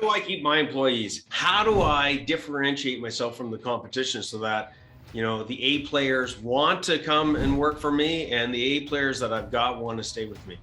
do I keep my employees? How do I differentiate myself from the competition so that, you know, the A players want to come and work for me and the A players that I've got want to stay with me?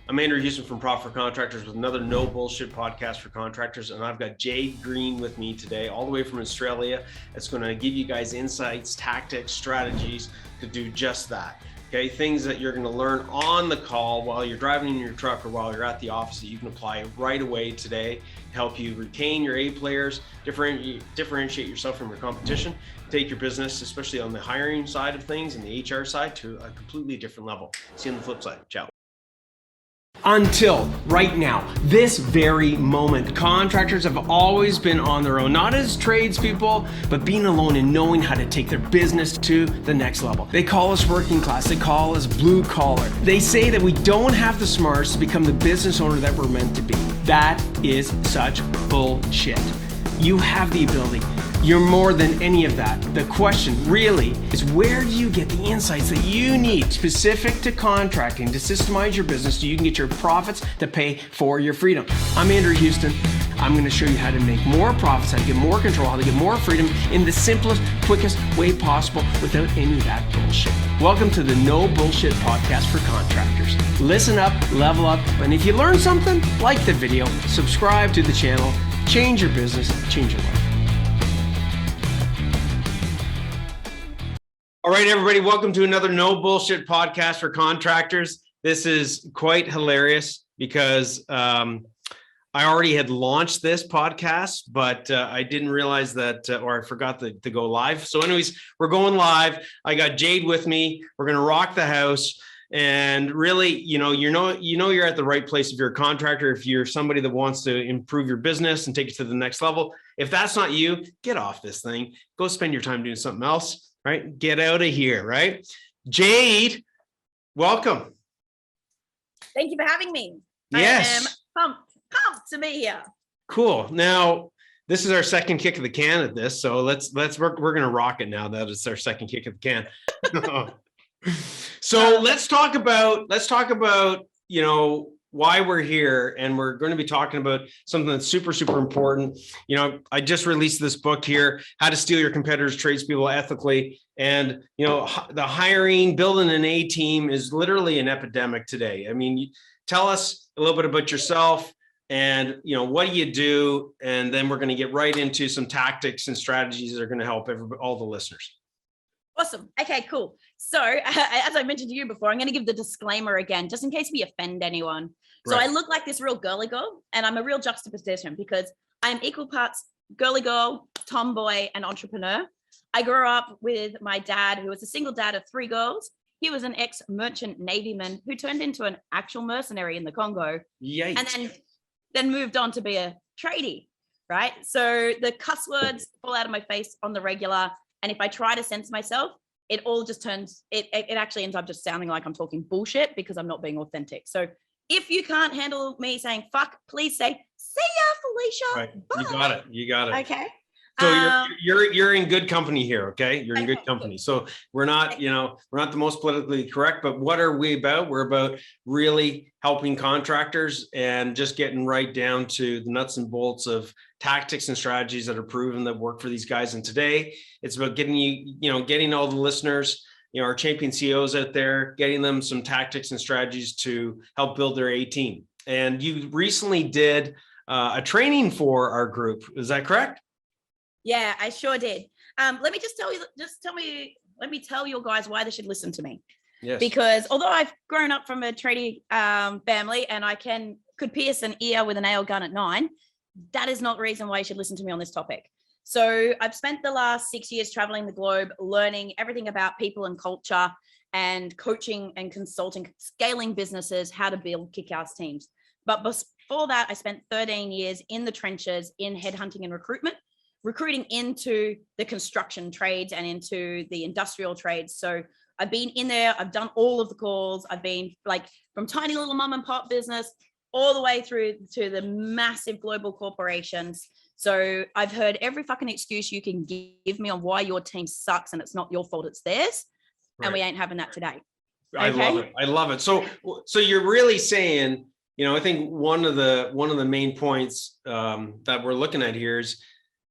I'm Andrew Houston from Profit for Contractors with another no bullshit podcast for contractors. And I've got Jade Green with me today, all the way from Australia. It's going to give you guys insights, tactics, strategies to do just that. Okay, things that you're going to learn on the call while you're driving in your truck or while you're at the office that you can apply right away today to help you retain your A players, differentiate yourself from your competition, take your business, especially on the hiring side of things and the HR side, to a completely different level. See you on the flip side. Ciao. Until right now, this very moment, contractors have always been on their own, not as tradespeople, but being alone and knowing how to take their business to the next level. They call us working class, they call us blue collar. They say that we don't have the smarts to become the business owner that we're meant to be. That is such bullshit. You have the ability. You're more than any of that. The question really is, where do you get the insights that you need specific to contracting to systemize your business so you can get your profits to pay for your freedom? I'm Andrew Houston. I'm going to show you how to make more profits, how to get more control, how to get more freedom in the simplest, quickest way possible without any of that bullshit. Welcome to the No Bullshit Podcast for Contractors. Listen up, level up, and if you learn something, like the video, subscribe to the channel, change your business, change your life. All right, everybody, welcome to another No Bullshit Podcast for Contractors. This is quite hilarious because I already had launched this podcast, but I didn't realize that, or I forgot to go live. So anyways, we're going live. I got Jade with me. We're going to rock the house. And really, you're at the right place if you're a contractor, if you're somebody that wants to improve your business and take it to the next level. If that's not you, get off this thing. Go spend your time doing something else. Right? Get out of here, right? Jade, welcome. Thank you for having me. Yes. I am pumped to be here. Cool. Now, this is our second kick of the can at this, so we're going to rock it now that it's our second kick of the can. So let's talk about, why we're here, and we're going to be talking about something that's super, super important. I just released this book here, How to Steal Your Competitors' Tradespeople Ethically. And, the hiring, building an A team is literally an epidemic today. I mean, tell us a little bit about yourself and, what do you do? And then we're going to get right into some tactics and strategies that are going to help all the listeners. Awesome. Okay, cool. So as I mentioned to you before, I'm going to give the disclaimer again, just in case we offend anyone. So right. I look like this real girly girl, and I'm a real juxtaposition because I'm equal parts girly girl, tomboy, and entrepreneur. I grew up with my dad, who was a single dad of 3 girls. He was an ex-merchant navyman who turned into an actual mercenary in the Congo. Yikes. And then moved on to be a tradie, right? So the cuss words fall out of my face on the regular. And if I try to censor myself, it all just it actually ends up just sounding like I'm talking bullshit because I'm not being authentic. So if you can't handle me saying fuck, please say, see ya, Felicia. Right. Bye. You got it. Okay. So you're in good company here, okay? You're in good company. So we're not, we're not the most politically correct, but what are we about? We're about really helping contractors and just getting right down to the nuts and bolts of tactics and strategies that are proven that work for these guys. And today it's about getting getting all the listeners, our champion CEOs out there, getting them some tactics and strategies to help build their A team. And you recently did a training for our group. Is that correct? Yeah, I sure did. Let me let me tell you guys why they should listen to me. Yes. Because although I've grown up from a tradie family and I could pierce an ear with a nail gun at 9, that is not the reason why you should listen to me on this topic. So I've spent the last 6 years traveling the globe, learning everything about people and culture and coaching and consulting, scaling businesses, how to build kick-ass teams. But before that, I spent 13 years in the trenches in headhunting and recruiting into the construction trades and into the industrial trades. So I've been in there, I've done all of the calls. I've been from tiny little mom and pop business all the way through to the massive global corporations. So I've heard every fucking excuse you can give me on why your team sucks and it's not your fault, it's theirs. Right. And we ain't having that today. I love it. I love it. So you're really saying I think one of the main points that we're looking at here is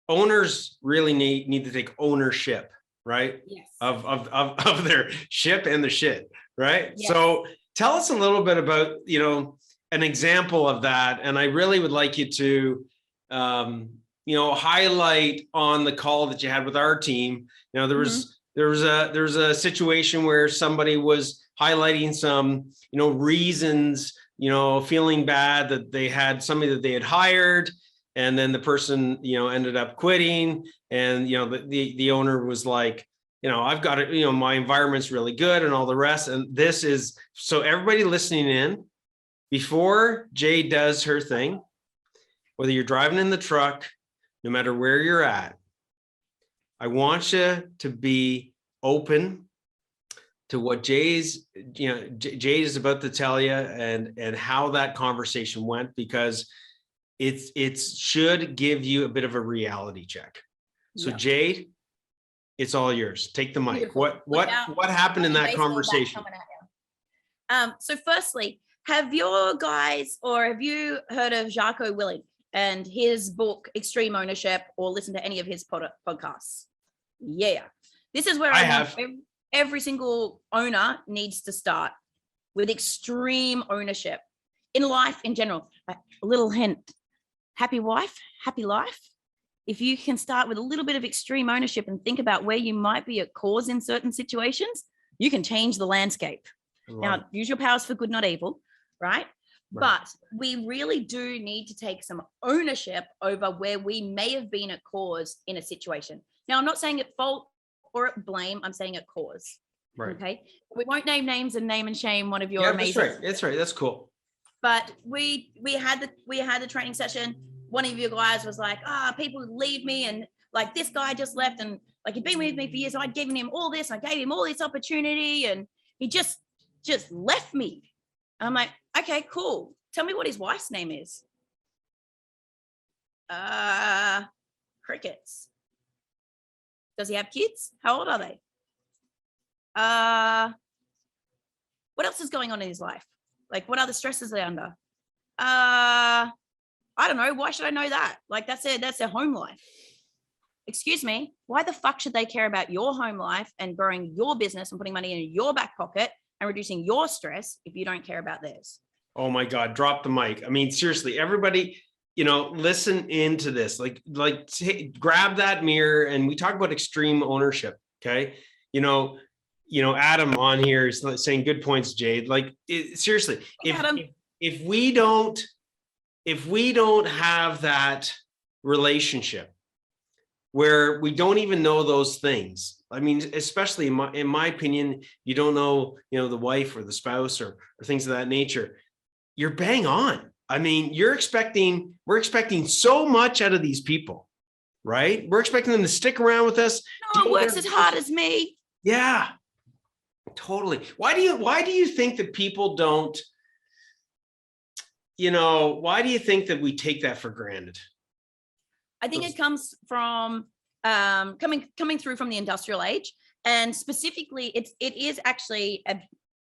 owners really need to take ownership, right? Yes. Of their ship and the shit, right? Yes. So tell us a little bit about, an example of that. And I really would like you to, highlight on the call that you had with our team. There was a situation where somebody was highlighting some, reasons, feeling bad that they had somebody that they had hired, and then the person, ended up quitting, and the owner was like, I've got it, my environment's really good and all the rest. And this is, so everybody listening in, before Jade does her thing, whether you're driving in the truck, no matter where you're at, I want you to be open to what Jade is about to tell you, and how that conversation went, because it should give you a bit of a reality check. So yeah. Jade, it's all yours. Take the mic. Beautiful. What happened in that conversation? So firstly, have you heard of Jocko Willink and his book Extreme Ownership, or listen to any of his podcasts? Yeah, this is where I have. Every single owner needs to start with extreme ownership in life in general. A little hint: happy wife, happy life. If you can start with a little bit of extreme ownership and think about where you might be at cause in certain situations, you can change the landscape. Now, use your powers for good, not evil, right? But we really do need to take some ownership over where we may have been at cause in a situation. Now, I'm not saying at fault or at blame. I'm saying at cause. Right. Okay. We won't name names and name and shame one of your amazing. That's right. That's right. That's cool. But we had the training session. One of you guys was like, people leave me, and like this guy just left, and like he'd been with me for years. I'd given him all this. I gave him all this opportunity, and he just left me. I'm like, okay, cool. Tell me what his wife's name is. Crickets. Does he have kids? How old are they? What else is going on in his life? Like, what other stresses are they under? I don't know. Why should I know that? Like, that's their home life. Excuse me. Why the fuck should they care about your home life and growing your business and putting money in your back pocket and reducing your stress if you don't care about theirs? Oh my God, drop the mic. I mean, seriously, everybody, listen into this, grab that mirror, and we talk about extreme ownership. Okay. Adam on here is saying good points, Jade. Seriously, if we don't have that relationship where we don't even know those things, I mean, especially in my opinion, you don't know, the wife or the spouse or things of that nature, you're bang on. I mean, we're expecting so much out of these people, right? We're expecting them to stick around with us. No one works as hard as me. Yeah, totally. Why do you think that people don't, why do you think that we take that for granted? I think it comes from coming through from the industrial age, and specifically it is actually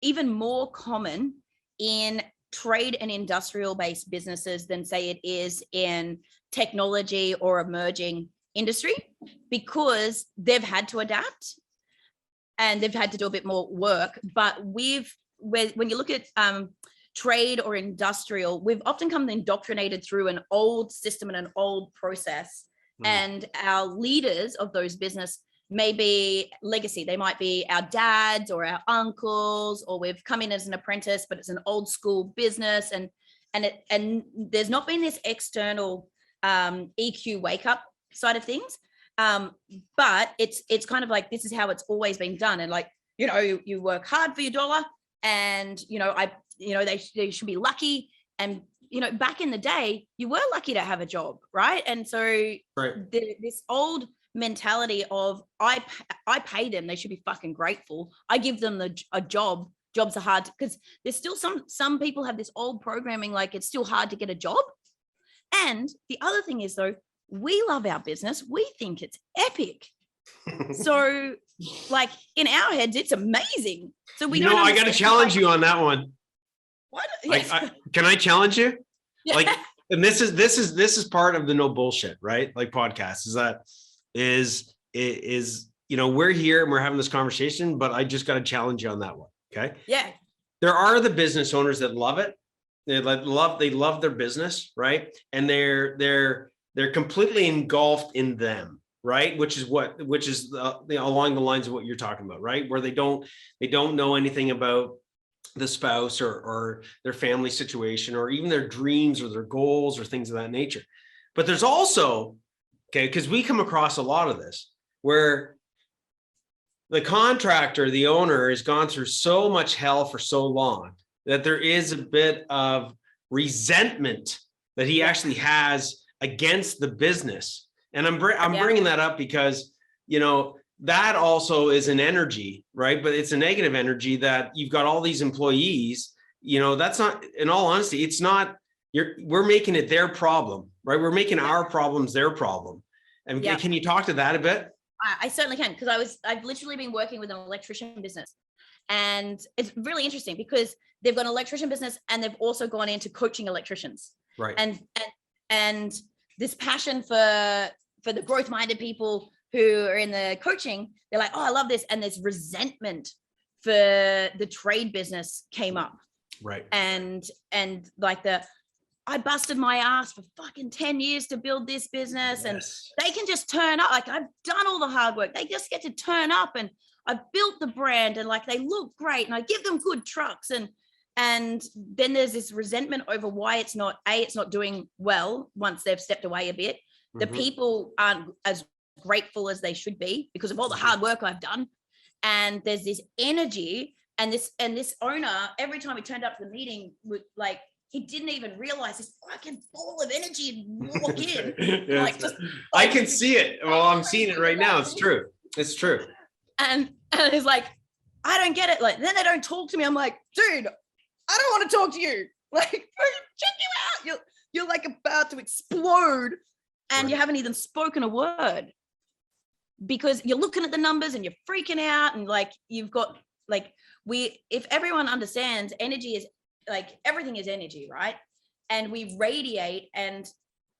even more common in trade and industrial based businesses than say it is in technology or emerging industry, because they've had to adapt and they've had to do a bit more work. But when you look at trade or industrial, we've often come indoctrinated through an old system and an old process. And our leaders of those business may be legacy. They might be our dads or our uncles, or we've come in as an apprentice, but it's an old school business. And there's not been this external EQ wake up side of things. But it's kind of like, this is how it's always been done. And you work hard for your dollar, and, they should be lucky. And, back in the day, you were lucky to have a job, right? And so this old mentality of I pay them, they should be fucking grateful. I give them a job. Jobs are hard, because there's still some people have this old programming, like it's still hard to get a job. And the other thing is, though, we love our business. We think it's epic. So in our heads, it's amazing. So we don't. I got to challenge you on that one. What? Yes. Can I challenge you? Yeah. Like, and this is part of the no bullshit, right? Like podcast is we're here and we're having this conversation, but I just got to challenge you on that one. Okay. Yeah. There are the business owners that love it. They love their business, right? And they're completely engulfed in them, right? Which is along the lines of what you're talking about, right? Where they don't know anything about the spouse or their family situation or even their dreams or their goals or things of that nature. But there's also, okay, because we come across a lot of this where the contractor, the owner, has gone through so much hell for so long that there is a bit of resentment that he actually has against the business. And I'm bringing that up because, that also is an energy, right? But it's a negative energy that you've got all these employees, that's not, in all honesty, it's not, we're making it their problem, right? We're making our problems their problem. And can you talk to that a bit? I certainly can, because I've literally been working with an electrician business, and it's really interesting because they've got an electrician business and they've also gone into coaching electricians. Right. And this passion for the growth-minded people who are in the coaching, they're like, oh, I love this. And this resentment for the trade business came up. Right. And like I busted my ass for fucking 10 years to build this business. Yes. And they can just turn up. Like, I've done all the hard work. They just get to turn up, and I built the brand, and like, they look great, and I give them good trucks. And then there's this resentment over why it's not doing well once they've stepped away a bit. The people aren't as grateful as they should be because of all the hard work I've done. And there's this energy, and this owner, every time he turned up to the meeting, would like, he didn't even realize this fucking ball of energy and walk in. I can see it. Well, I'm seeing it right now. It's true. It's true. And he's like, I don't get it. Like, then they don't talk to me. I'm like, dude, I don't want to talk to you. Like, check you out. You're like about to explode, and you haven't even spoken a word because you're looking at the numbers and you're freaking out. And like, you've got like, if everyone understands, energy is like, everything is energy, right? And we radiate. And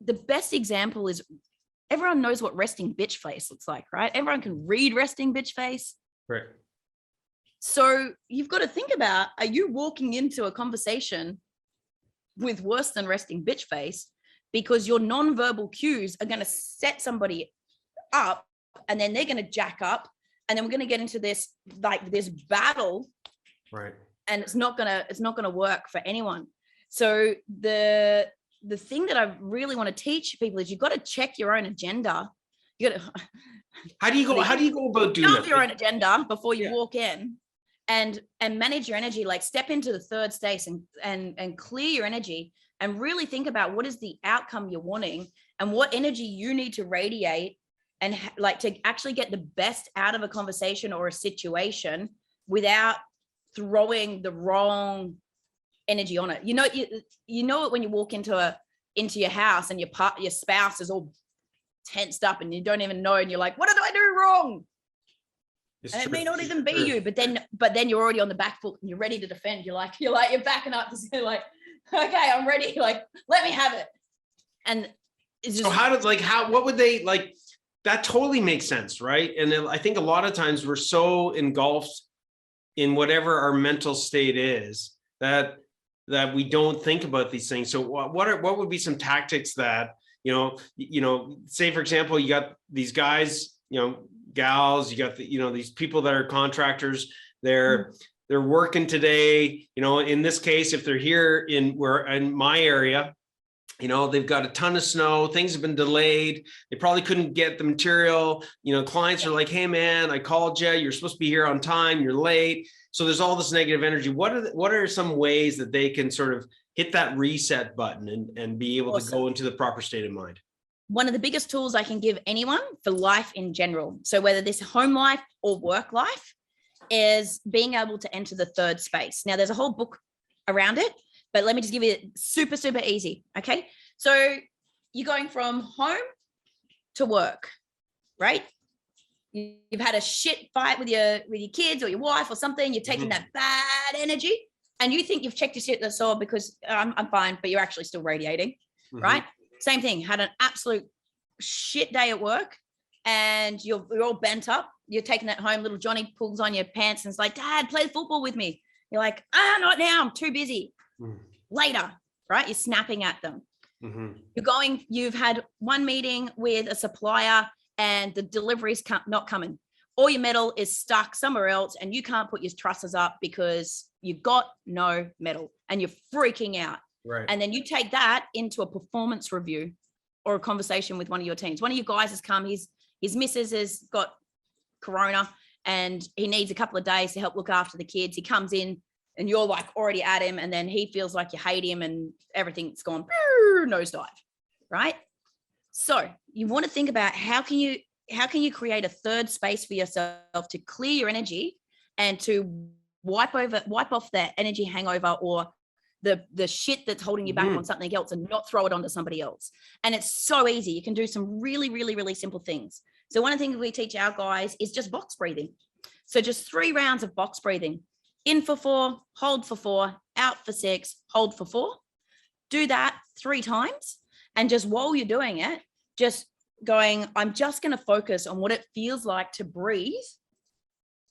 the best example is, everyone knows what resting bitch face looks like, right? Everyone can read resting bitch face. Right. So you've got to think about, are you walking into a conversation with worse than resting bitch face? Because your nonverbal cues are going to set somebody up, and then they're going to jack up, and then we're going to get into this battle. Right. And it's not gonna work for anyone. So the thing that I really want to teach people is, you've got to check your own agenda. You got to. How do you go about doing that? Your own agenda before you walk in, and manage your energy. Like, step into the third space and clear your energy, and really think about what is the outcome you're wanting and what energy you need to radiate, and like to actually get the best out of a conversation or a situation without throwing the wrong energy on it. You know it when you walk into your house and your spouse is all tensed up and you don't even know, and you're like, what did I do wrong? And it may not even be you, but then you're already on the back foot and you're ready to defend. You're backing up to say, like, okay, I'm ready. Like, let me have it. And it's just, so what would they like? That totally makes sense, right? And I think a lot of times we're so engulfed in whatever our mental state is that we don't think about these things. So what would be some tactics that, say, for example, you got these guys, gals, you got these people that are contractors, they're working today, in this case, if they're here in my area, they've got a ton of snow, things have been delayed, they probably couldn't get the material, clients are like, hey man, I called you, you're supposed to be here on time, you're late. So there's all this negative energy. What are some ways that they can sort of hit that reset button and be able to go into the proper state of mind? One of the biggest tools I can give anyone for life in general, so whether this is home life or work life, is being able to enter the third space. Now, there's a whole book around it, but let me just give you it super, super easy. Okay. So you're going from home to work, right? You've had a shit fight with your kids or your wife or something. You're taking that bad energy and you think you've checked your shit that's all because I'm fine, but you're actually still radiating, right? Same thing. Had an absolute shit day at work, and you're all bent up. You're taking that home. Little Johnny pulls on your pants and is like, "Dad, play football with me." You're like, not now. I'm too busy. Later, right? You're snapping at them. You've had one meeting with a supplier and the delivery's not coming. All your metal is stuck somewhere else and you can't put your trusses up because you've got no metal and you're freaking out. Right. And then you take that into a performance review or a conversation with one of your teams. One of you guys has come, his missus has got corona and he needs a couple of days to help look after the kids. He comes in and you're like already at him, and then he feels like you hate him and everything's gone nosedive, right? So you want to think about how can you create a third space for yourself to clear your energy and to wipe off that energy hangover or the shit that's holding you back on something else and not throw it onto somebody else. And it's so easy. You can do some really, really, really simple things. So one of the things we teach our guys is just box breathing. So just 3 rounds of box breathing. In for 4, hold for 4, out for 6, hold for 4. Do that 3 times. And just while you're doing it, just going, I'm just going to focus on what it feels like to breathe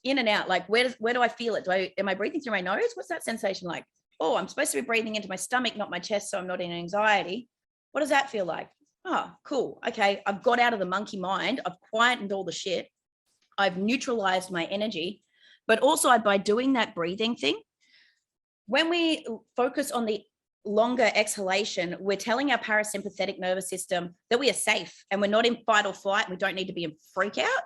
in and out. Like, where do I feel it? Am I breathing through my nose? What's that sensation like? Oh, I'm supposed to be breathing into my stomach, not my chest, so I'm not in anxiety. What does that feel like? Oh, cool. Okay, I've got out of the monkey mind. I've quietened all the shit. I've neutralized my energy. But also by doing that breathing thing, when we focus on the longer exhalation, we're telling our parasympathetic nervous system that we are safe and we're not in fight or flight. We don't need to be in freak out.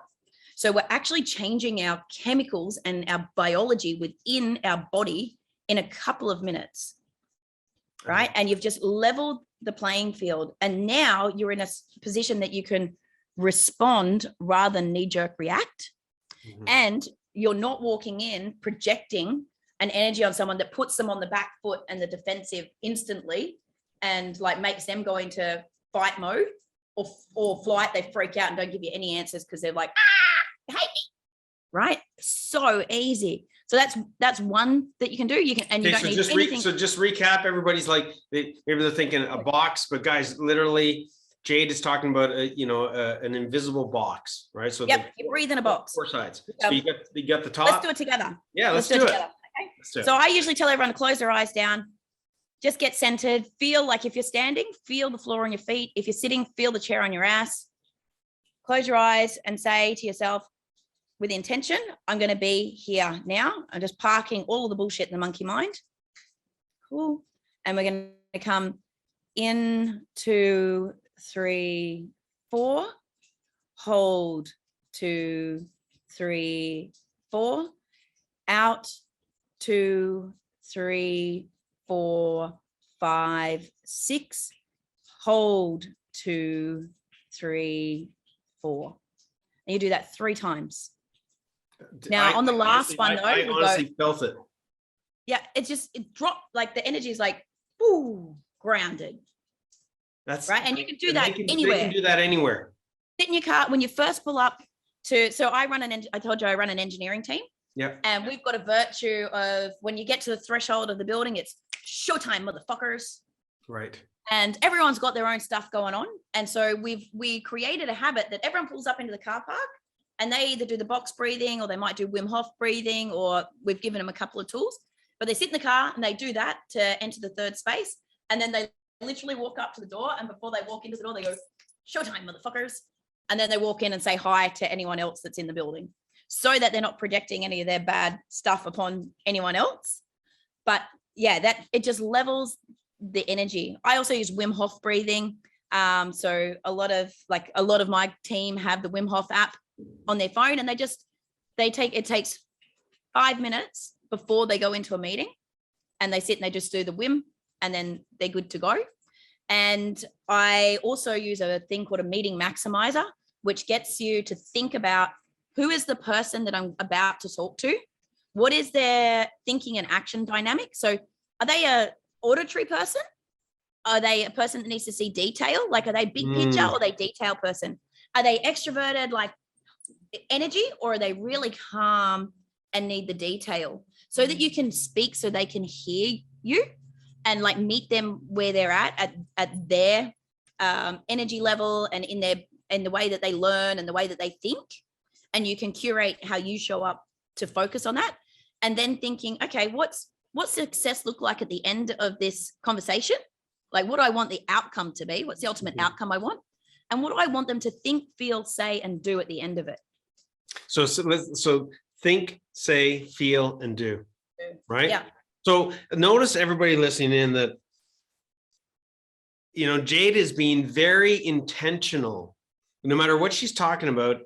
So we're actually changing our chemicals and our biology within our body in a couple of minutes, right? And you've just leveled the playing field. And now you're in a position that you can respond rather than knee-jerk react. And you're not walking in projecting an energy on someone that puts them on the back foot and the defensive instantly and like makes them go into fight mode or flight. They freak out and don't give you any answers because they're like, you hate me, right? So easy. So that's one that you can do. You can, and you don't need anything. So just recap. Everybody's like, maybe they're thinking a box, but guys, literally, Jade is talking about an invisible box, right? So you breathe in a box. 4 sides. So you got the top. Let's do it together. Yeah, let's do it together. Okay. Let's do it. So I usually tell everyone to close their eyes down. Just get centered. Feel like if you're standing, feel the floor on your feet. If you're sitting, feel the chair on your ass. Close your eyes and say to yourself, with intention, I'm going to be here now. I'm just parking all of the bullshit in the monkey mind. Cool. And we're going to come in, 2, 3, 4. Hold, 2, 3, 4. Out, 2, 3, 4, 5, 6. Hold, 2, 3, 4. And you do that 3 times. Now, on the last one, though, I honestly felt it. Yeah, it dropped, like the energy is like, ooh, grounded. That's right. And you can do that anywhere. They can do that anywhere. Sit in your car when you first pull up to, so I told you I run an engineering team. Yeah. And we've got a virtue of when you get to the threshold of the building, it's showtime, motherfuckers. Right. And everyone's got their own stuff going on. And so we created a habit that everyone pulls up into the car park and they either do the box breathing or they might do Wim Hof breathing, or we've given them a couple of tools, but they sit in the car and they do that to enter the third space. And then they literally walk up to the door, and before they walk into the door, they go, showtime, motherfuckers. And then they walk in and say hi to anyone else that's in the building, so that they're not projecting any of their bad stuff upon anyone else. But yeah, that it just levels the energy. I also use Wim Hof breathing. So a lot of my team have the Wim Hof app on their phone, and it takes 5 minutes before they go into a meeting, and they sit and they just do the Wim, and then they're good to go. And I also use a thing called a meeting maximizer, which gets you to think about who is the person that I'm about to talk to? What is their thinking and action dynamic? So are they a auditory person? Are they a person that needs to see detail? Like, are they big picture or are they detail person? Are they extroverted, like energy, or are they really calm and need the detail, so that you can speak so they can hear you and like meet them where they're at their energy level and in the way that they learn and the way that they think. And you can curate how you show up to focus on that. And then thinking, okay, what's success look like at the end of this conversation? Like, what do I want the outcome to be? What's the ultimate outcome I want? And what do I want them to think, feel, say, and do at the end of it? So think, say, feel, and do, right? Yeah. So notice, everybody listening in, that, you know, Jade is being very intentional. No matter what she's talking about,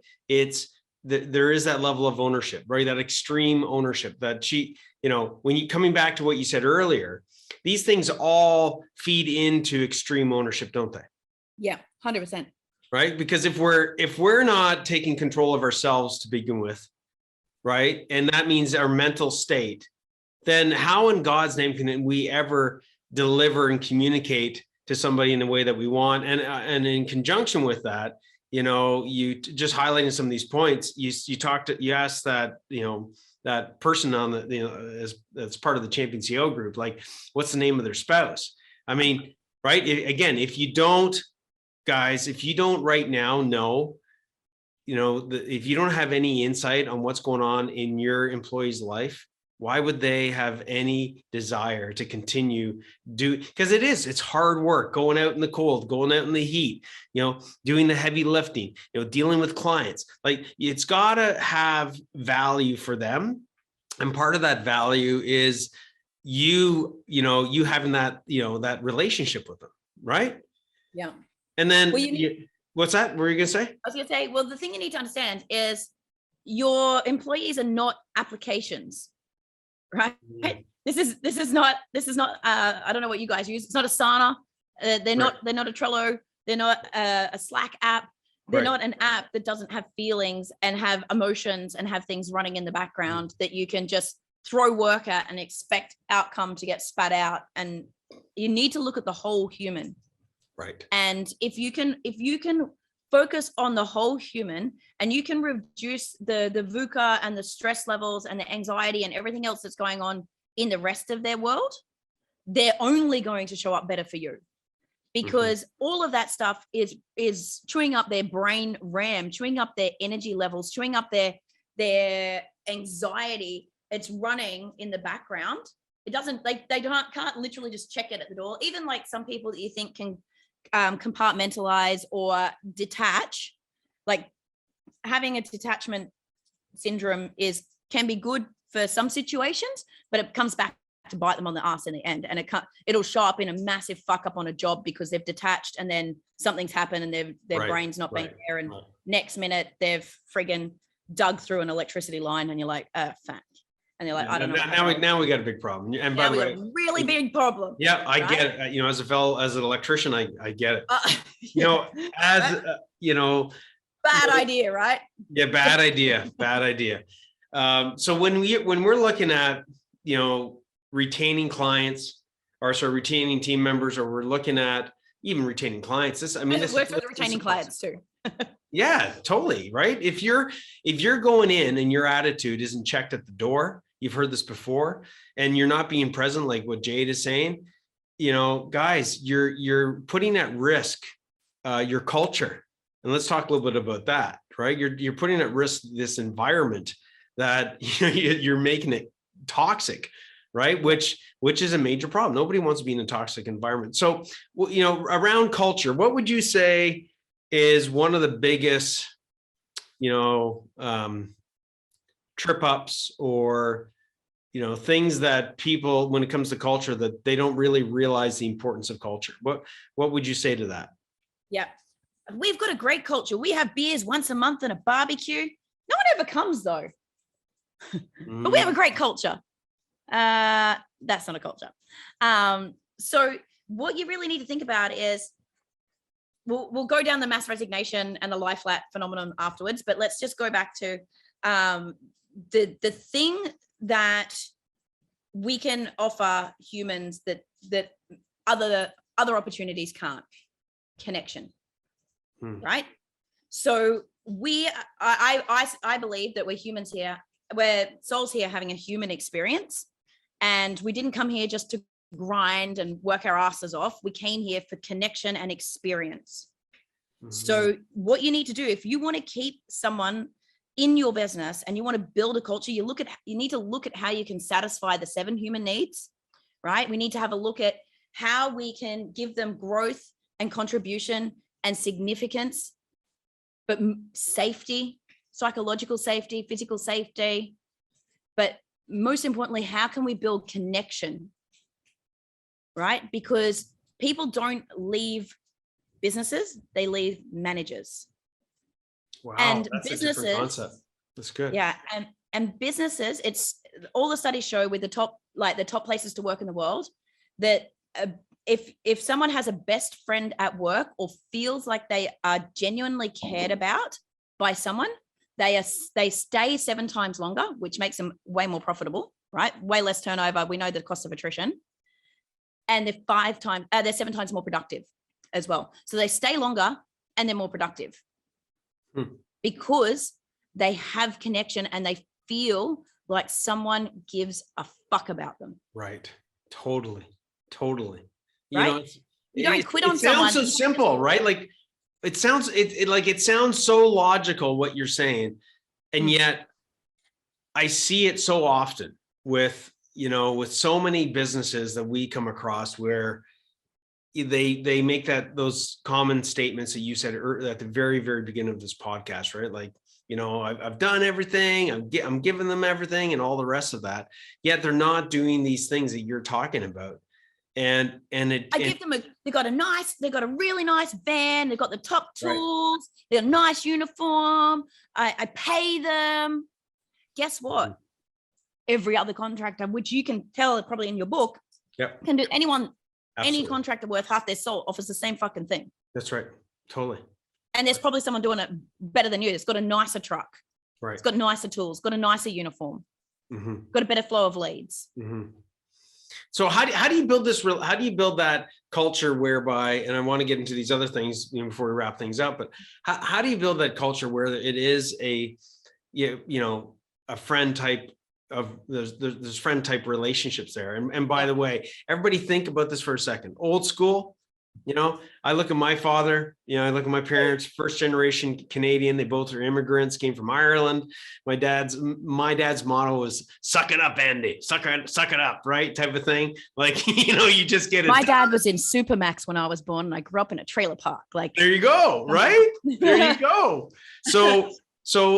there is that level of ownership, right? That extreme ownership that she, you know, when you coming back to what you said earlier, these things all feed into extreme ownership, don't they? Yeah, 100%. Right? Because if we're not taking control of ourselves to begin with, right? And that means our mental state, then how in God's name can we ever deliver and communicate to somebody in the way that we want? And in conjunction with that, you know, you just highlighting some of these points, you asked that, you know, that person on the, you know, as part of the Champion CEO group, like, what's the name of their spouse? I mean, right? Again, if you don't right now know, you know, if you don't have any insight on what's going on in your employee's life, why would they have any desire to continue because it's hard work, going out in the cold, going out in the heat, you know, doing the heavy lifting, you know, dealing with clients. Like, it's got to have value for them. And part of that value is you having that, you know, that relationship with them. Right. Yeah. And then what's that? What were you going to say? I was going to say, well, the thing you need to understand is your employees are not applications. Right. This is not I don't know what you guys use. It's not Asana. They're not a Trello. They're not a Slack app. They're not an app that doesn't have feelings and have emotions and have things running in the background that you can just throw work at and expect outcome to get spat out. And you need to look at the whole human. Right. And if you can focus on the whole human, and you can reduce the VUCA and the stress levels and the anxiety and everything else that's going on in the rest of their world, they're only going to show up better for you, because all of that stuff is chewing up their brain RAM, chewing up their energy levels, chewing up their anxiety. It's running in the background. It doesn't, like, they can't literally just check it at the door. Even like some people that you think can compartmentalize or detach, like having a detachment syndrome can be good for some situations, but it comes back to bite them on the ass in the end. And it'll show up in a massive fuck up on a job because they've detached and then something's happened and their brain's not being there. And next minute they've friggin' dug through an electricity line and you're like, fuck. And they're like, I don't know. Now we got a big problem. And by the way, a really big problem. Yeah, I get it. You know, as an electrician, I get it. You know, you know, bad idea, right? Yeah, bad idea. Bad idea. So when we're looking at, you know, retaining clients, or retaining team members, or we're looking at even retaining clients, this works with retaining clients too. Yeah, totally. Right. If you're going in and your attitude isn't checked at the door, you've heard this before, and you're not being present, like what Jade is saying, you know, guys, you're putting at risk your culture. And let's talk a little bit about that, right? You're putting at risk this environment that you're making it toxic, right? Which is a major problem. Nobody wants to be in a toxic environment. So, you know, around culture, what would you say is one of the biggest, you know, trip ups, or, you know, things that people, when it comes to culture, that they don't really realize the importance of culture? What would you say to that? Yeah. We've got a great culture. We have beers once a month and a barbecue. No one ever comes though. But we have a great culture. That's not a culture. So what you really need to think about is, we'll go down the mass resignation and the lie flat phenomenon afterwards, but let's just go back to the thing that we can offer humans that other opportunities can't: connection. Right? So I believe that we're humans here. we're souls here having a human experience, and we didn't come here just to grind and work our asses off. We came here for connection and experience. So what you need to do, if you want to keep someone in your business and you want to build a culture, you need to look at how you can satisfy the 7 human needs, right? We need to have a look at how we can give them growth and contribution and significance, but safety, psychological safety, physical safety. But most importantly, how can we build connection, right? Because people don't leave businesses, they leave managers. Wow, and that's businesses, a different concept. That's good. Yeah, and businesses, it's all the studies show with the top places to work in the world, that if someone has a best friend at work or feels like they are genuinely cared about by someone, they stay 7 times longer, which makes them way more profitable, right? Way less turnover. We know the cost of attrition, and they're 7 times more productive as well. So they stay longer and they're more productive because they have connection and they feel like someone gives a fuck about them. Right. Totally. Right? You don't quit on someone. It sounds so simple, right? Like it sounds so logical what you're saying. And yet I see it so often with so many businesses that we come across where they make those common statements that you said at the very, very beginning of this podcast, right? Like, I've done everything, I'm giving them everything and all the rest of that. Yet they're not doing these things that you're talking about. They got a really nice van. They've got the top tools. Right. They're a nice uniform. I pay them. Guess what? Every other contractor, which you can tell probably in your book, can do. Any contractor worth half their soul offers the same fucking thing. That's right. Totally. And there's probably someone doing it better than you. It's got a nicer truck. Right. It's got nicer tools, got a nicer uniform, got a better flow of leads. So how do you build this how do you build that culture whereby, and I want to get into these other things before we wrap things up, but how do you build that culture where it is a friend type of there's friend type relationships there? And by the way, everybody think about this for a second. Old school, I look at my father, I look at my parents, first generation Canadian. They both are immigrants, came from Ireland. My dad's motto was "Suck it up, Andy. Suck it up," right? Type of thing. Like, you just get it. My dad was in Supermax when I was born, and I grew up in a trailer park. Like, there you go, right? There you go. So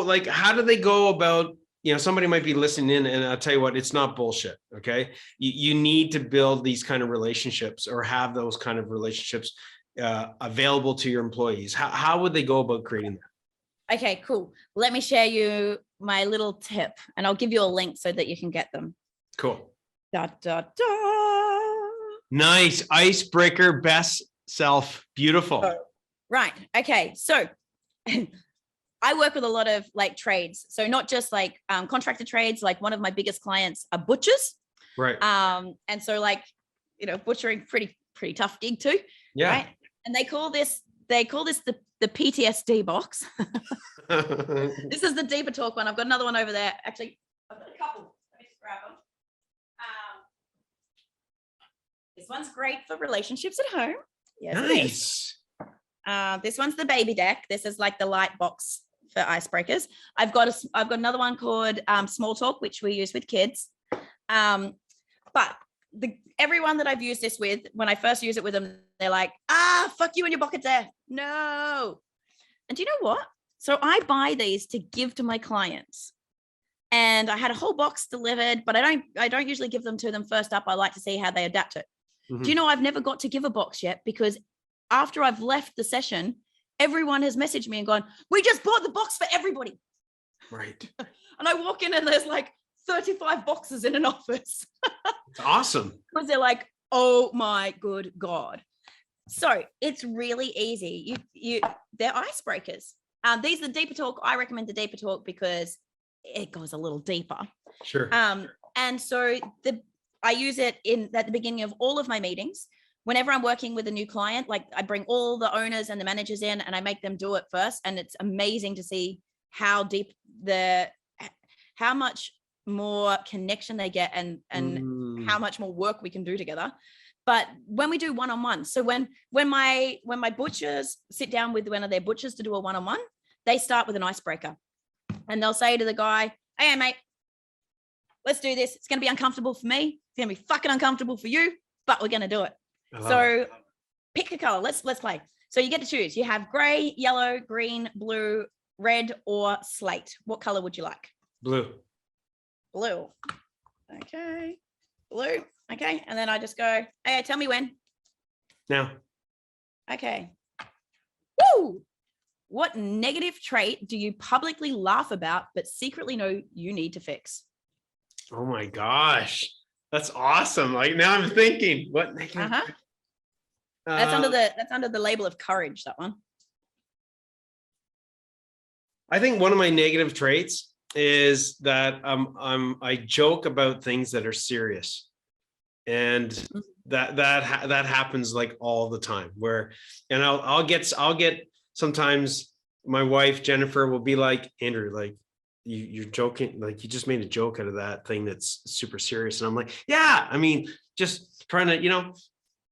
like, how do they go about? Somebody might be listening in, and I'll tell you what, it's not bullshit. Okay. You need to build these kind of relationships or have those kind of relationships available to your employees. How would they go about creating that? Okay, cool. Let me share you my little tip, and I'll give you a link so that you can get them. Cool. Da, da, da. Nice. Icebreaker, best self. Beautiful. Right. Okay. So I work with a lot of trades. So not just contractor trades. Like, one of my biggest clients are butchers. Right. And so butchering, pretty tough gig too. Yeah. Right. And they call this the PTSD box. This is the deeper talk one. I've got another one over there. Actually, I've got a couple. Let me just grab them. This one's great for relationships at home. Yes, nice. This one's the baby deck. This is like the light box for icebreakers. I've got another one called Small Talk, which we use with kids. But everyone that I've used this with, when I first use it with them, they're like, fuck you and your bucket there. No. And do you know what? So I buy these to give to my clients. And I had a whole box delivered, but I don't usually give them to them first up. I like to see how they adapt it. Do you know, I've never got to give a box yet, because after I've left the session, everyone has messaged me and gone, "We just bought the box for everybody." Right. And I walk in and there's 35 boxes in an office. It's awesome. Because they're like, oh my good God. So it's really easy. They're icebreakers. These are the deeper talk. I recommend the deeper talk because it goes a little deeper. Sure. And so I use it at the beginning of all of my meetings. Whenever I'm working with a new client, I bring all the owners and the managers in and I make them do it first. And it's amazing to see how deep how much more connection they get and how much more work we can do together. But when we do one-on-one, so when my butchers sit down with one of their butchers to do a one-on-one, they start with an icebreaker, and they'll say to the guy, "Hey, mate, let's do this. It's going to be uncomfortable for me. It's going to be fucking uncomfortable for you, but we're going to do it." So pick a color. Let's play. So you get to choose. You have gray, yellow, green, blue, red, or slate. What color would you like? Blue. Blue. Okay. Blue. Okay. And then I just go, "Hey, tell me when." Now. Okay. Woo! What negative trait do you publicly laugh about but secretly know you need to fix? Oh my gosh. That's awesome. Like now I'm thinking, what negative? That's under the label of courage, that one. I think one of my negative traits is that I joke about things that are serious. And that happens like all the time, and I'll get sometimes my wife Jennifer will be like, "Andrew, like you're joking, like you just made a joke out of that thing that's super serious." And I'm like, "Yeah, I mean, just trying to,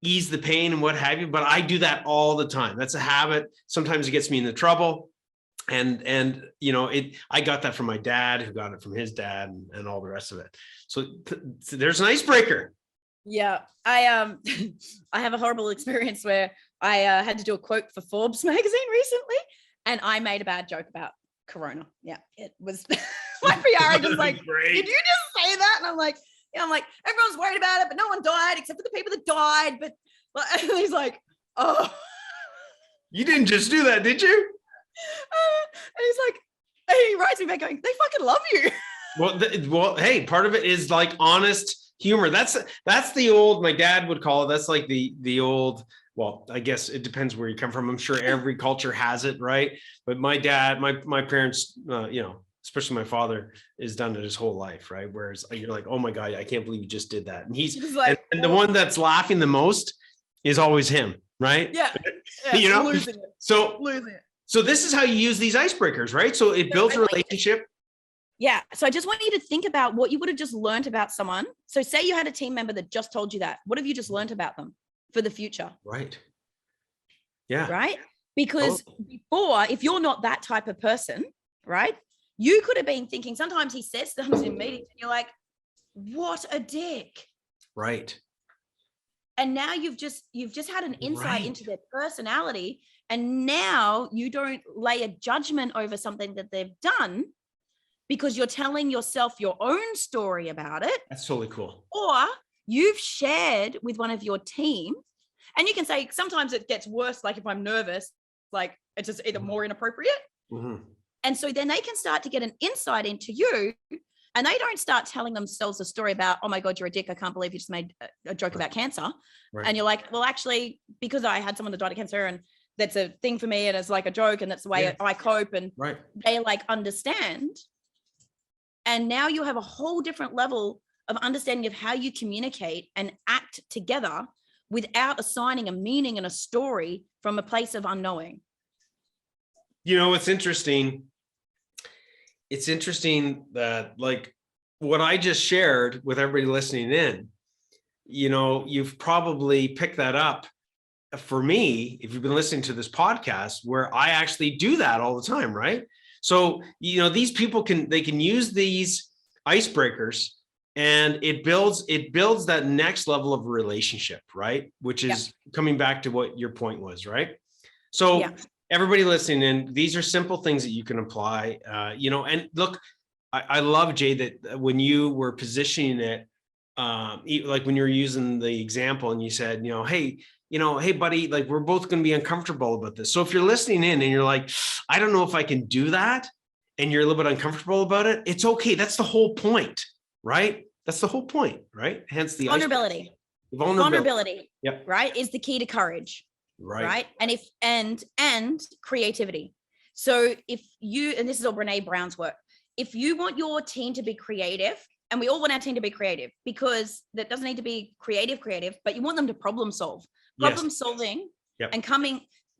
ease the pain and what have you." But I do that all the time. That's a habit. Sometimes it gets me into trouble. And I got that from my dad, who got it from his dad, and all the rest of it. So there's an icebreaker. Yeah, I have a horrible experience where I had to do a quote for Forbes magazine recently, and I made a bad joke about Corona. Yeah, it was my PR agent's like, "Did you just say that?" And I'm like, everyone's worried about it, but no one died except for the people that died. But and he's like, "Oh, you didn't just do that, did you?" And he's like, he writes me back going, "They fucking love you." Well, hey, part of it is like honest humor. That's the old, my dad would call it. That's like the old, well, I guess it depends where you come from. I'm sure every culture has it, right? But my dad, my parents, especially my father, has done it his whole life, right? Whereas you're like, "Oh my God, I can't believe you just did that." And he's like, and the one that's laughing the most is always him, right? Yeah. Losing it. So this is how you use these icebreakers, right? So it builds a relationship. Yeah. So I just want you to think about what you would have just learned about someone. So say you had a team member that just told you that. What have you just learned about them for the future? Right. Yeah. Right. Because before, if you're not that type of person, right, you could have been thinking, sometimes he says things in meetings and you're like, "What a dick." Right. And now you've just had an insight into their personality. And now you don't lay a judgment over something that they've done, because you're telling yourself your own story about it. That's totally cool. Or you've shared with one of your team, and you can say, sometimes it gets worse. Like if I'm nervous, like it's just either more inappropriate. Mm-hmm. And so then they can start to get an insight into you, and they don't start telling themselves a story about, "Oh my God, you're a dick. I can't believe you just made a joke about cancer." Right. And you're like, "Well, actually, because I had someone that died of cancer, and that's a thing for me, and it's like a joke, and that's the way I cope." And they like understand. And now you have a whole different level of understanding of how you communicate and act together without assigning a meaning and a story from a place of unknowing. It's interesting. It's interesting that, like, what I just shared with everybody listening in, you've probably picked that up for me, if you've been listening to this podcast, where I actually do that all the time, right? So, these people can use these icebreakers, and it builds that next level of relationship, right? Which is coming back to what your point was, right? So everybody listening in, these are simple things that you can apply, and look, I love, Jade, that when you were positioning it, like when you were using the example and you said, hey, buddy, like we're both going to be uncomfortable about this. So if you're listening in and you're like, "I don't know if I can do that," and you're a little bit uncomfortable about it, it's okay. That's the whole point, right? That's the whole point, right? Hence the vulnerability. Vulnerability, right, is the key to courage, right? And creativity. So if you, and this is all Brene Brown's work, if you want your team to be creative, and we all want our team to be creative, because that doesn't need to be creative, but you want them to problem solve. Problem solving and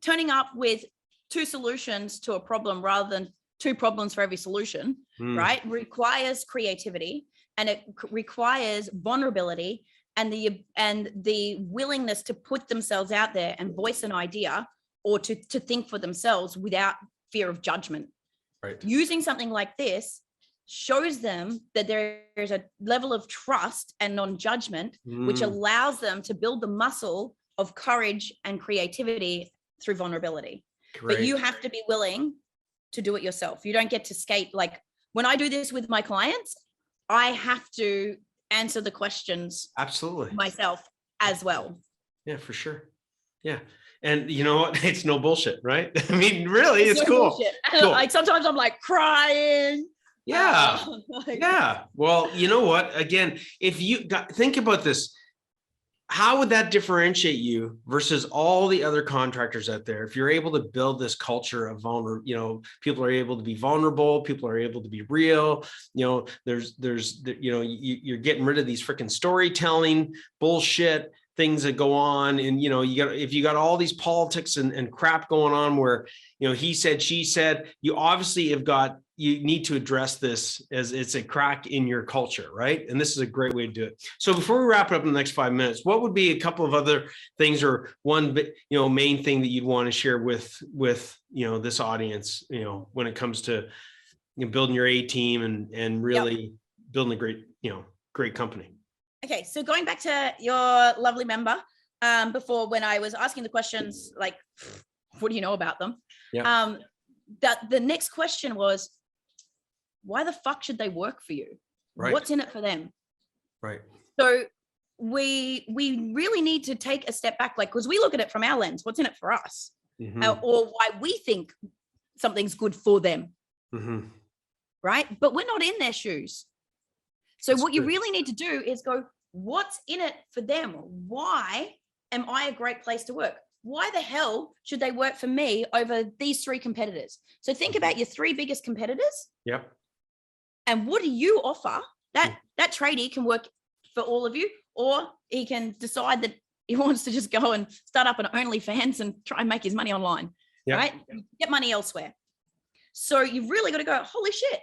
turning up with two solutions to a problem rather than two problems for every solution, right? Requires creativity, and it requires vulnerability and the willingness to put themselves out there and voice an idea, or to think for themselves without fear of judgment. Right. Using something like this shows them that there is a level of trust and non-judgment, which allows them to build the muscle of courage and creativity through vulnerability. Great. But you have to be willing to do it yourself. You don't get to skate. Like when I do this with my clients, I have to answer the questions absolutely myself as well. Yeah, for sure. Yeah. And you know what? It's no bullshit, right? I mean, really, it's cool. Cool. Like sometimes I'm like crying. Yeah. Yeah. Well, you know what? Again, if you think about this, how would that differentiate you versus all the other contractors out there? If you're able to build this culture of people are able to be vulnerable, people are able to be real, you're getting rid of these freaking storytelling bullshit things that go on. And, if you got all these politics and crap going on where, he said, she said, you need to address this as it's a crack in your culture, right? And this is a great way to do it. So before we wrap it up in the next 5 minutes, what would be a couple of other things, or one, main thing that you'd want to share with this audience, when it comes to building your A team and really building a great company? Okay, so going back to your lovely member, before, when I was asking the questions, like, what do you know about them? Yeah. That the next question was, why the fuck should they work for you? Right. What's in it for them? Right. So we really need to take a step back, like, because we look at it from our lens, what's in it for us, or why we think something's good for them, right? But we're not in their shoes. So what you really need to do is go, what's in it for them? Why am I a great place to work? Why the hell should they work for me over these three competitors? So think about your three biggest competitors. Yep. And what do you offer? That tradie can work for all of you, or he can decide that he wants to just go and start up an OnlyFans and try and make his money online, right? Get money elsewhere. So you've really got to go, holy shit,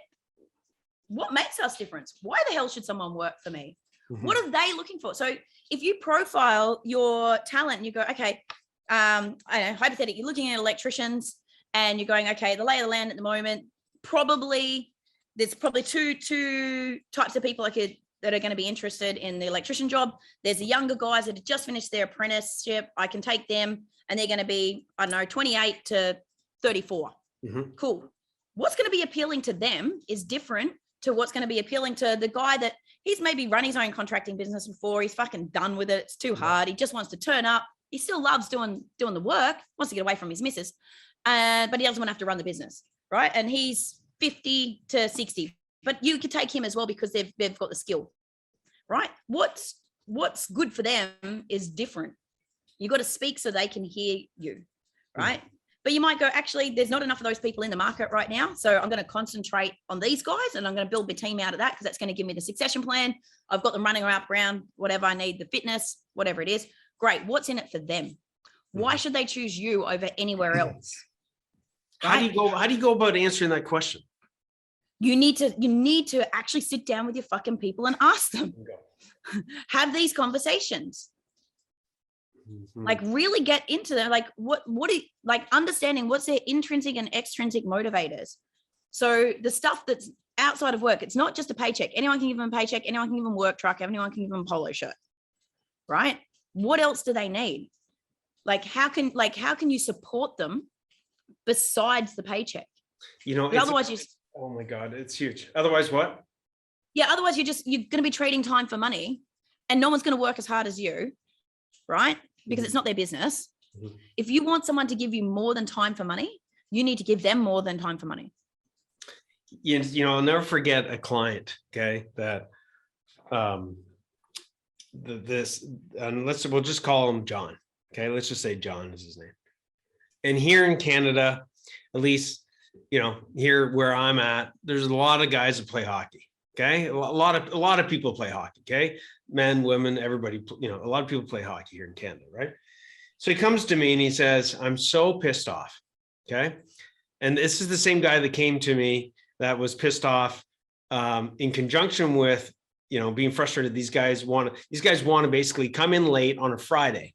what makes us different? Why the hell should someone work for me? What are they looking for? So if you profile your talent and you go, okay, I don't know, hypothetically, you're looking at electricians and you're going, okay, the lay of the land at the moment, there's probably two types of people that are going to be interested in the electrician job. There's the younger guys that have just finished their apprenticeship. I can take them and they're going to be, 28 to 34. Cool. What's going to be appealing to them is different to what's going to be appealing to the guy that he's maybe run his own contracting business before. He's fucking done with it. It's too hard. He just wants to turn up. He still loves doing the work, wants to get away from his missus, but he doesn't want to have to run the business, right? And he's 50 to 60, but you could take him as well because they've got the skill, right? What's good for them is different. You got to speak so they can hear you, right? But you might go, actually, there's not enough of those people in the market right now. So I'm going to concentrate on these guys and I'm going to build my team out of that because that's going to give me the succession plan. I've got them running around whatever I need, the fitness, whatever it is. Great. What's in it for them? Why should they choose you over anywhere else? Right? How do you go about answering that question? You need to actually sit down with your fucking people and ask them. Have these conversations. Like really get into them. Like understanding what's their intrinsic and extrinsic motivators. So the stuff that's outside of work, it's not just a paycheck. Anyone can give them a paycheck. Anyone can give them a work truck. Anyone can give them a polo shirt, right? What else do they need? Like, how can you support them besides the paycheck? Otherwise oh my God, it's huge. Otherwise what? Yeah. Otherwise you're going to be trading time for money and no one's going to work as hard as you, right? Because it's not their business. If you want someone to give you more than time for money, you need to give them more than time for money. I'll never forget a client, okay, that we'll just call him John. Okay, let's just say John is his name. And here in Canada, at least, here where I'm at, there's a lot of guys that play hockey. Okay, a lot of people play hockey. Okay, men, women, everybody. A lot of people play hockey here in Canada, right? So he comes to me and he says, "I'm so pissed off." Okay, And this is the same guy that came to me that was pissed off in conjunction with, being frustrated. These guys want to basically come in late on a Friday,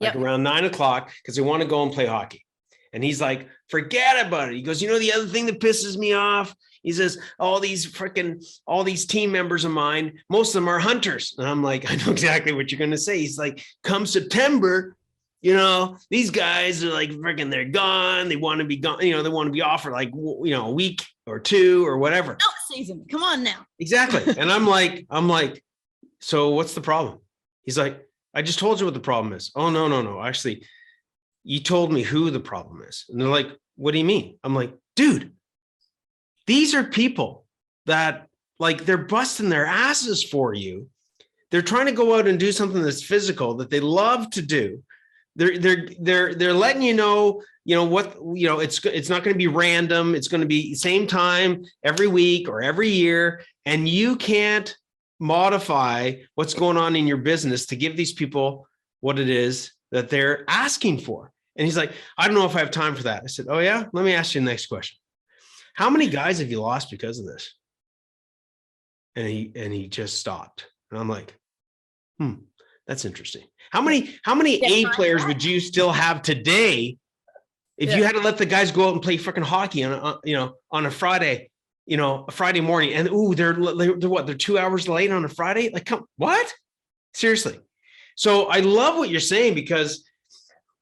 like around 9 o'clock, because they want to go and play hockey. And he's like, forget about it. He goes, the other thing that pisses me off, he says, all these team members of mine, most of them are hunters. And I'm like, I know exactly what you're going to say. He's like, come September, these guys are like, freaking, they're gone. They want to be gone. They want to be off for like, a week or two or whatever. Season. Come on now. Exactly. And I'm like, so what's the problem? He's like, I just told you what the problem is. Oh, no. Actually, you told me who the problem is. And they're like, what do you mean? I'm like, dude, these are people that like, they're busting their asses for you. They're trying to go out and do something that's physical that they love to do. They're letting you know, it's not going to be random. It's going to be same time every week or every year. And you can't modify what's going on in your business to give these people what it is that they're asking for. And he's like, I don't know if I have time for that. I said, oh yeah, let me ask you the next question. How many guys have you lost because of this? And he just stopped. And I'm like, that's interesting. How many A players would you still have today if you had to let the guys go out and play freaking hockey on a Friday, a Friday morning, and they're what? They're 2 hours late on a Friday? Like, what? Seriously. So I love what you're saying, because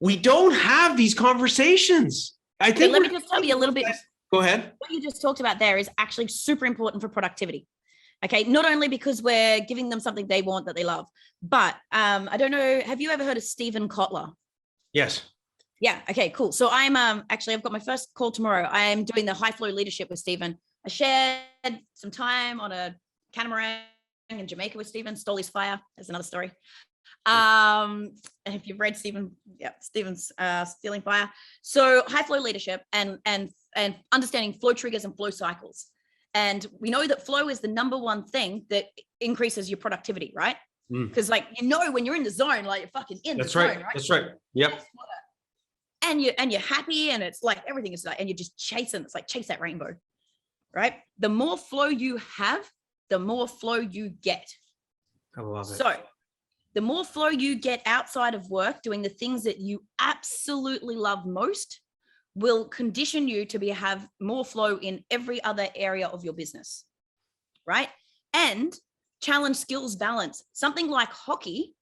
we don't have these conversations. I think. Let me just tell you a little bit. Go ahead. What you just talked about there is actually super important for productivity. Okay, not only because we're giving them something they want that they love, but I don't know, have you ever heard of Stephen Kotler? Yes. Yeah, okay, cool. So I'm actually, I've got my first call tomorrow. I am doing the high flow leadership with Stephen. I shared some time on a catamaran in Jamaica with Stephen, stole his fire. That's another story. And if you've read Stephen's Stealing Fire. So high flow leadership and understanding flow triggers and flow cycles. And we know that flow is the number one thing that increases your productivity, right? Because when you're in the zone, like you're fucking in the zone, right? That's right. Yep. And you're happy, and it's like everything is like, and you're just chasing. It's like chase that rainbow, right? The more flow you have, the more flow you get. I love it. So the more flow you get outside of work, doing the things that you absolutely love most, will condition you to have more flow in every other area of your business, right? And challenge skills balance. Something like hockey,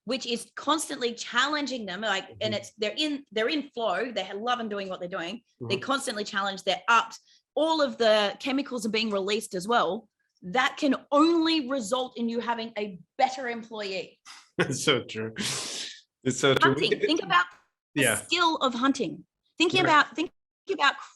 which is constantly challenging them, and they're in flow. They love doing what they're doing. They constantly challenge. They're upped. All of the chemicals are being released as well. That can only result in you having a better employee. It's so true. It's so true. Hunting. Think about the skill of hunting. Thinking about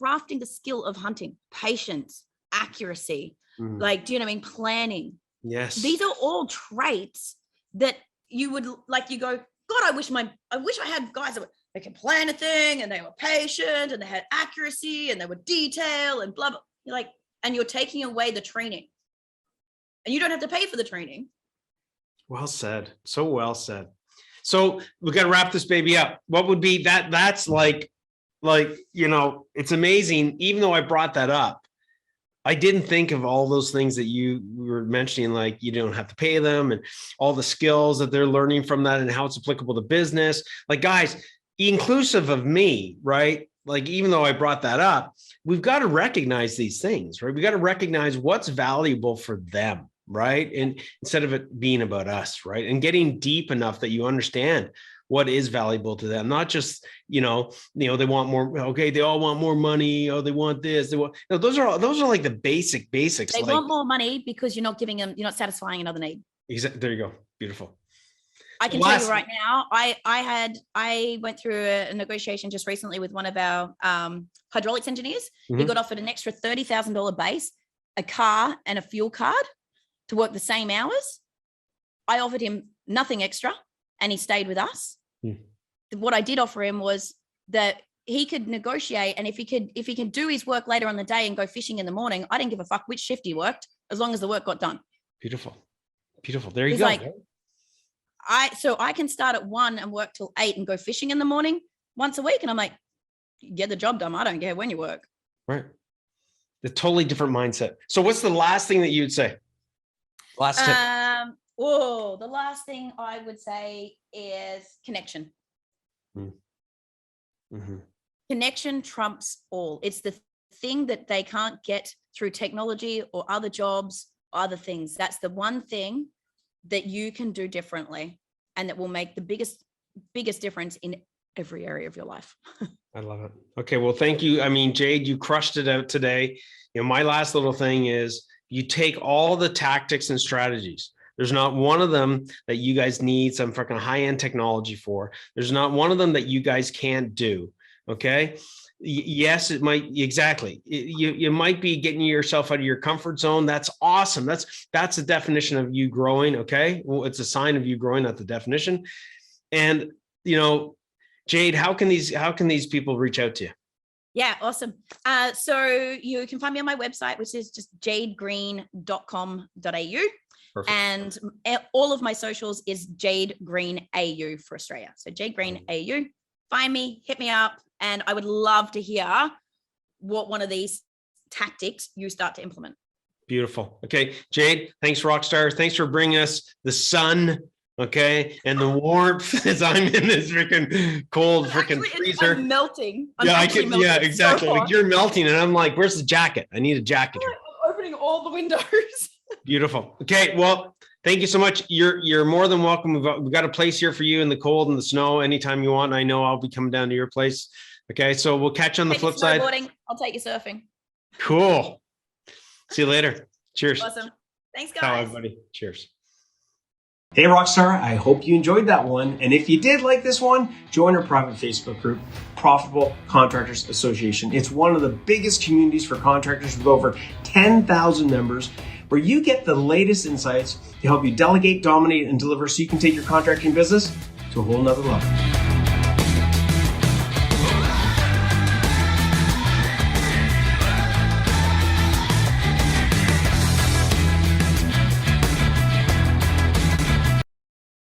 crafting the skill of hunting, patience, accuracy, do you know what I mean? Planning. Yes. These are all traits that you would you go, God, I wish I had guys that they could plan a thing, and they were patient, and they had accuracy, and they were detail, and blah, blah. You're like, and you're taking away the training, and you don't have to pay for the training. Well said. So well said. So we got to wrap this baby up. What would be that? That's like, it's amazing. Even though I brought that up, I didn't think of all those things that you were mentioning, like you don't have to pay them and all the skills that they're learning from that and how it's applicable to business. Like, guys, inclusive of me, right? Like, even though I brought that up, we've got to recognize these things, right? We got to recognize what's valuable for them, right? And instead of it being about us, right? And getting deep enough that you understand what is valuable to them, not just, they want more. Okay. They all want more money. Oh, they want this. They want, those are like the basics. They want more money because you're not satisfying another need. Exactly. There you go. Beautiful. I can tell you right now, I went through a negotiation just recently with one of our hydraulics engineers. He got offered an extra $30,000 base, a car and a fuel card to work the same hours. I offered him nothing extra, and he stayed with us. What I did offer him was that he could negotiate, and if he could do his work later on the day and go fishing in the morning, I didn't give a fuck which shift he worked, as long as the work got done. Beautiful. There you go. Like, I can start at 1 and work till 8 and go fishing in the morning once a week. And I'm like, get the job done. I don't care when you work. Right. The totally different mindset. So what's the last thing that you'd say? Last tip. The last thing I would say is connection. Mm-hmm. Connection trumps all. It's the thing that they can't get through technology or other jobs, other things. That's the one thing that you can do differently and that will make the biggest difference in every area of your life. I love it. Okay. Well, thank you. I mean, Jade, you crushed it out today. You know, my last little thing is you take all the tactics and strategies. There's not one of them that you guys need some fucking high-end technology for. There's not one of them that you guys can't do. Okay. Yes, it might. Exactly. You might be getting yourself out of your comfort zone. That's awesome. That's the definition of you growing. Okay. Well, it's a sign of you growing, not the definition. And, you know, Jade, how can these people reach out to you? Yeah, awesome. So you can find me on my website, which is just jadegreen.com.au. Perfect. And all of my socials is Jade Green AU for Australia. So Jade Green AU, find me, hit me up. And I would love to hear what one of these tactics you start to implement. Beautiful. Okay. Jade, thanks, Rockstar. Thanks for bringing us the sun. Okay. And the warmth as I'm in this freaking cold freaking freezer. I'm melting. Yeah, exactly. Like you're melting and I'm like, where's the jacket? I need a jacket. I'm opening all the windows. Beautiful. Okay. Well, thank you so much. You're more than welcome. We've got a place here for you in the cold and the snow anytime you want. I know I'll be coming down to your place. Okay. So we'll catch you on the flip side. I'll take you surfing. Cool. See you later. Cheers. Awesome. Thanks, guys. Ciao, everybody. Cheers. Hey Rockstar, I hope you enjoyed that one. And if you did like this one, join our private Facebook group, Profitable Contractors Association. It's one of the biggest communities for contractors with over 10,000 members, where you get the latest insights to help you delegate, dominate, and deliver so you can take your contracting business to a whole nother level.